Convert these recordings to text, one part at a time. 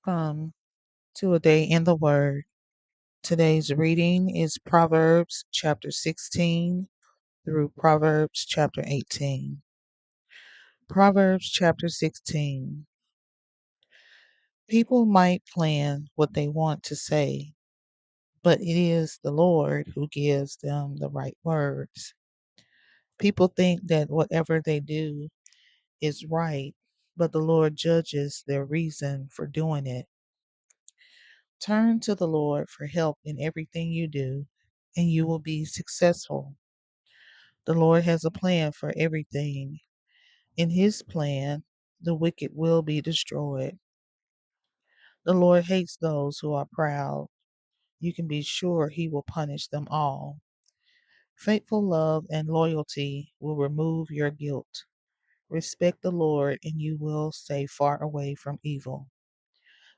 Welcome to a day in the Word. Today's reading is Proverbs chapter 16 through Proverbs chapter 18. Proverbs chapter 16. People might plan what they want to say, but it is the Lord who gives them the right words. People think that whatever they do is right, but the Lord judges their reason for doing it. Turn to the Lord for help in everything you do, and you will be successful. The Lord has a plan for everything. In His plan, the wicked will be destroyed. The Lord hates those who are proud. You can be sure He will punish them all. Faithful love and loyalty will remove your guilt. Respect the Lord, and you will stay far away from evil.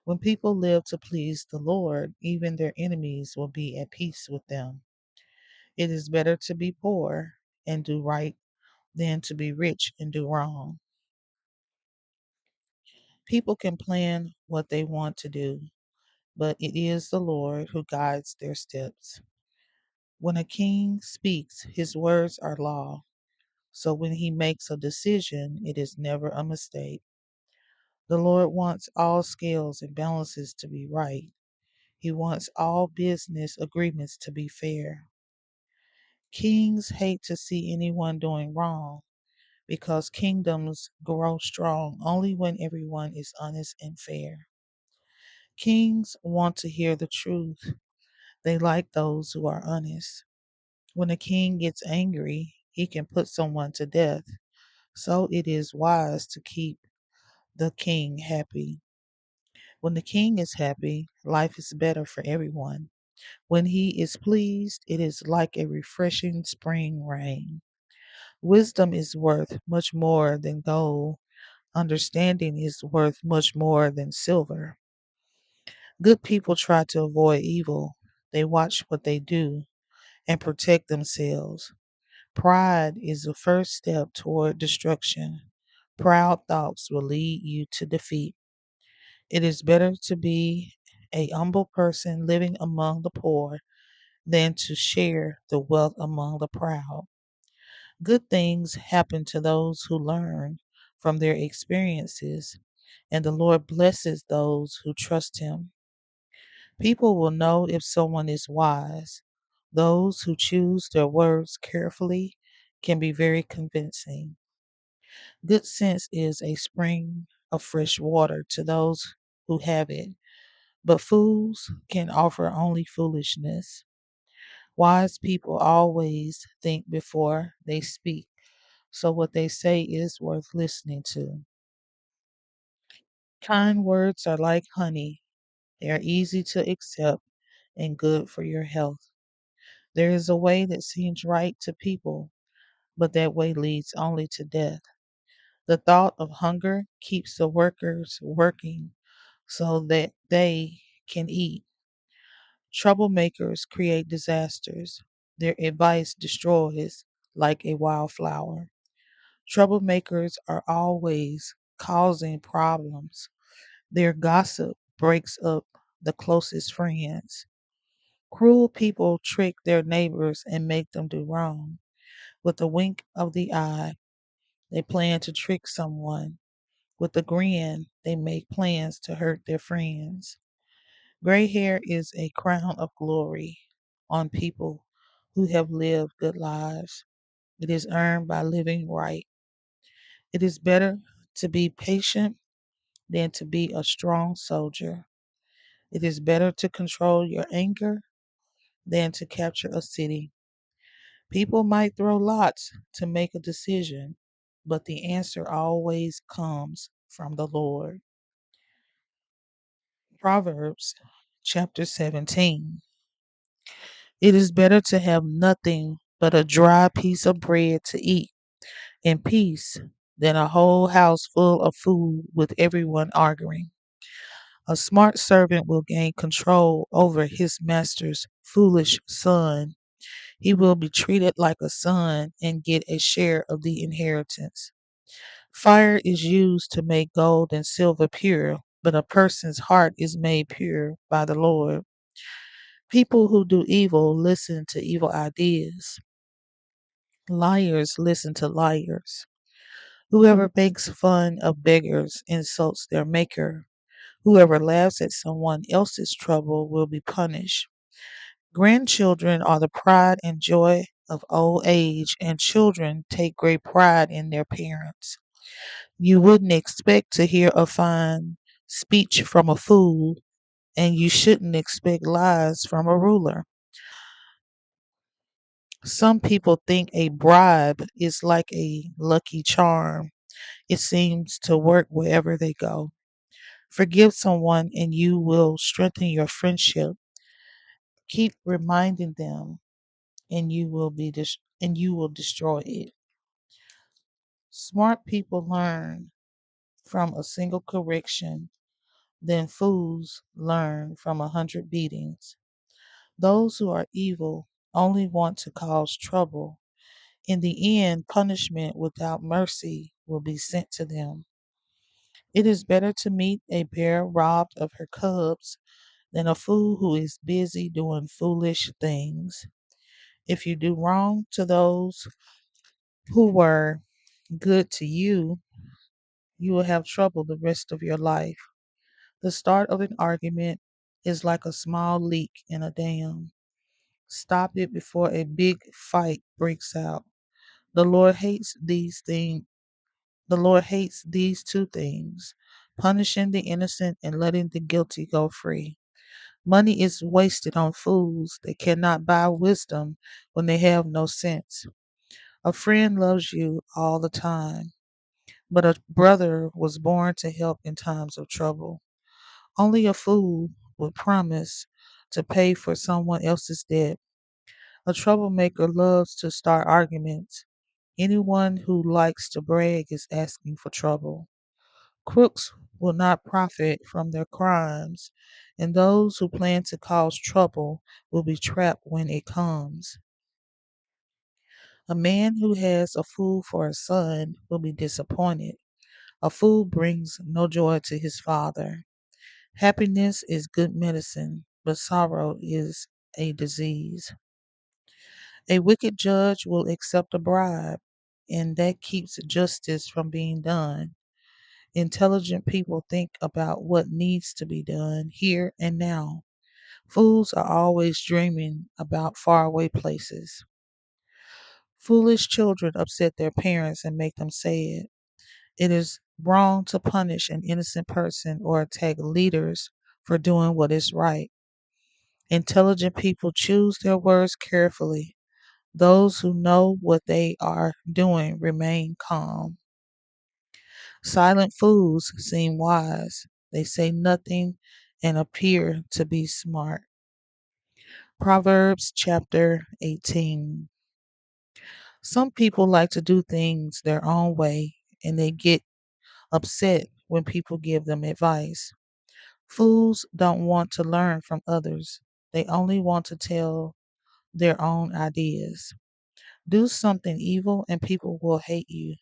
When people live to please the Lord, even their enemies will be at peace with them. It is better to be poor and do right than to be rich and do wrong. People can plan what they want to do, but it is the Lord who guides their steps. When a king speaks, his words are law. So when he makes a decision, it is never a mistake. The Lord wants all scales and balances to be right. He wants all business agreements to be fair. Kings hate to see anyone doing wrong because kingdoms grow strong only when everyone is honest and fair. Kings want to hear the truth. They like those who are honest. When a king gets angry, he can put someone to death. So it is wise to keep the king happy. When the king is happy, life is better for everyone. When he is pleased, it is like a refreshing spring rain. Wisdom is worth much more than gold. Understanding is worth much more than silver. Good people try to avoid evil. They watch what they do and protect themselves. Pride is the first step toward destruction. Proud thoughts will lead you to defeat. It is better to be a humble person living among the poor than to share the wealth among the proud. Good things happen to those who learn from their experiences, and the Lord blesses those who trust Him. People will know if someone is wise. Those who choose their words carefully can be very convincing. Good sense is a spring of fresh water to those who have it, but fools can offer only foolishness. Wise people always think before they speak, so what they say is worth listening to. Kind words are like honey, they are easy to accept and good for your health. There is a way that seems right to people, but that way leads only to death. The thought of hunger keeps the workers working so that they can eat. Troublemakers create disasters. Their advice destroys like a wildflower. Troublemakers are always causing problems. Their gossip breaks up the closest friends. Cruel people trick their neighbors and make them do wrong. With a wink of the eye, they plan to trick someone. With a grin, they make plans to hurt their friends. Gray hair is a crown of glory on people who have lived good lives. It is earned by living right. It is better to be patient than to be a strong soldier. It is better to control your anger than to capture a city. People might throw lots to make a decision, but the answer always comes from the Lord. Proverbs chapter 17. It is better to have nothing but a dry piece of bread to eat in peace than a whole house full of food with everyone arguing. A smart servant will gain control over his master's foolish son. He will be treated like a son and get a share of the inheritance. Fire is used to make gold and silver pure, but a person's heart is made pure by the Lord. People who do evil listen to evil ideas. Liars listen to liars. Whoever makes fun of beggars insults their maker. Whoever laughs at someone else's trouble will be punished. Grandchildren are the pride and joy of old age, and children take great pride in their parents. You wouldn't expect to hear a fine speech from a fool, and you shouldn't expect lies from a ruler. Some people think a bribe is like a lucky charm. It seems to work wherever they go. Forgive someone and you will strengthen your friendship. Keep reminding them and you will destroy it. Smart people learn from a single correction, then fools learn from 100 beatings. Those who are evil only want to cause trouble. In the end, punishment without mercy will be sent to them. It is better to meet a bear robbed of her cubs than a fool who is busy doing foolish things. If you do wrong to those who were good to you, you will have trouble the rest of your life. The start of an argument is like a small leak in a dam. Stop it before a big fight breaks out. The Lord hates these things. The Lord hates these two things, punishing the innocent and letting the guilty go free. Money is wasted on fools that cannot buy wisdom when they have no sense. A friend loves you all the time, but a brother was born to help in times of trouble. Only a fool would promise to pay for someone else's debt. A troublemaker loves to start arguments. Anyone who likes to brag is asking for trouble. Crooks will not profit from their crimes, and those who plan to cause trouble will be trapped when it comes. A man who has a fool for a son will be disappointed. A fool brings no joy to his father. Happiness is good medicine, but sorrow is a disease. A wicked judge will accept a bribe, and that keeps justice from being done. Intelligent people think about what needs to be done here and now. Fools are always dreaming about faraway places. Foolish children upset their parents and make them sad. It is wrong to punish an innocent person or attack leaders for doing what is right. Intelligent people choose their words carefully. Those who know what they are doing remain calm. Silent fools seem wise. They say nothing and appear to be smart. Proverbs chapter 18. Some people like to do things their own way and they get upset when people give them advice. Fools don't want to learn from others, they only want to tell their own ideas. Do something evil and people will hate you.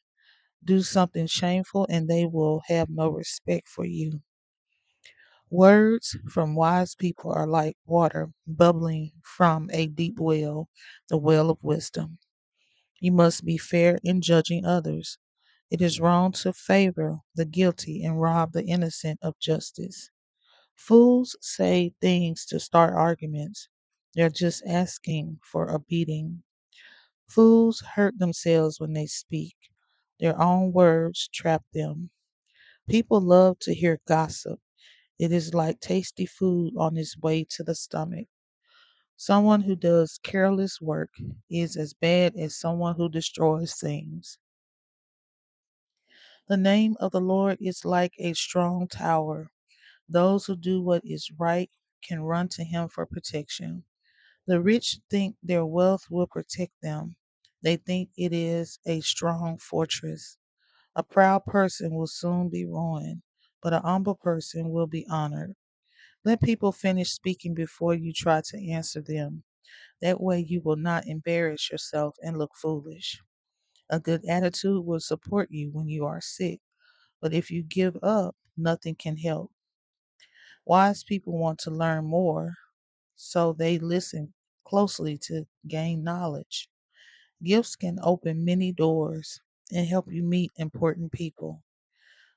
Do something shameful and they will have no respect for you. Words from wise people are like water bubbling from a deep well, the well of wisdom. You must be fair in judging others. It is wrong to favor the guilty and rob the innocent of justice. Fools say things to start arguments. They're just asking for a beating. Fools hurt themselves when they speak. Their own words trap them. People love to hear gossip. It is like tasty food on its way to the stomach. Someone who does careless work is as bad as someone who destroys things. The name of the Lord is like a strong tower. Those who do what is right can run to him for protection. The rich think their wealth will protect them. They think it is a strong fortress. A proud person will soon be ruined, but a humble person will be honored. Let people finish speaking before you try to answer them. That way you will not embarrass yourself and look foolish. A good attitude will support you when you are sick, but if you give up, nothing can help. Wise people want to learn more, so they listen closely to gain knowledge. Gifts can open many doors and help you meet important people.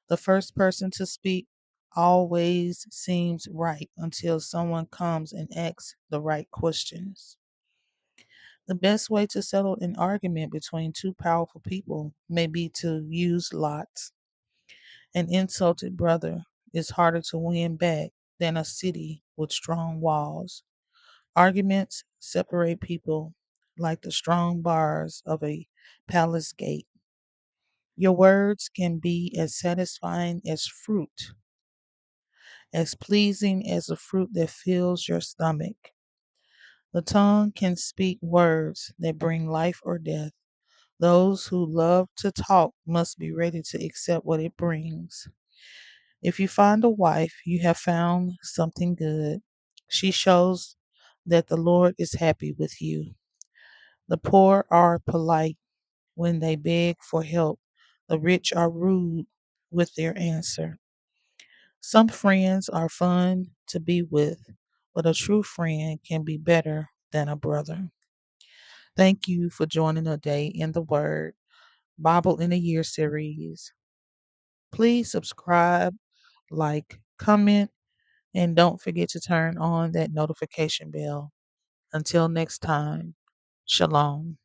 The first person to speak always seems right until someone comes and asks the right questions. The best way to settle an argument between two powerful people may be to use lots. An insulted brother is harder to win back than a city with strong walls. Arguments separate people like the strong bars of a palace gate. Your words can be as satisfying as fruit, as pleasing as a fruit that fills your stomach. The tongue can speak words that bring life or death. Those who love to talk must be ready to accept what it brings. If you find a wife, you have found something good. She shows that the Lord is happy with you. The poor are polite when they beg for help. The rich are rude with their answer. Some friends are fun to be with, but a true friend can be better than a brother. Thank you for joining a day in the Word Bible in a Year series. Please subscribe, like, comment, and don't forget to turn on that notification bell. Until next time, Shalom.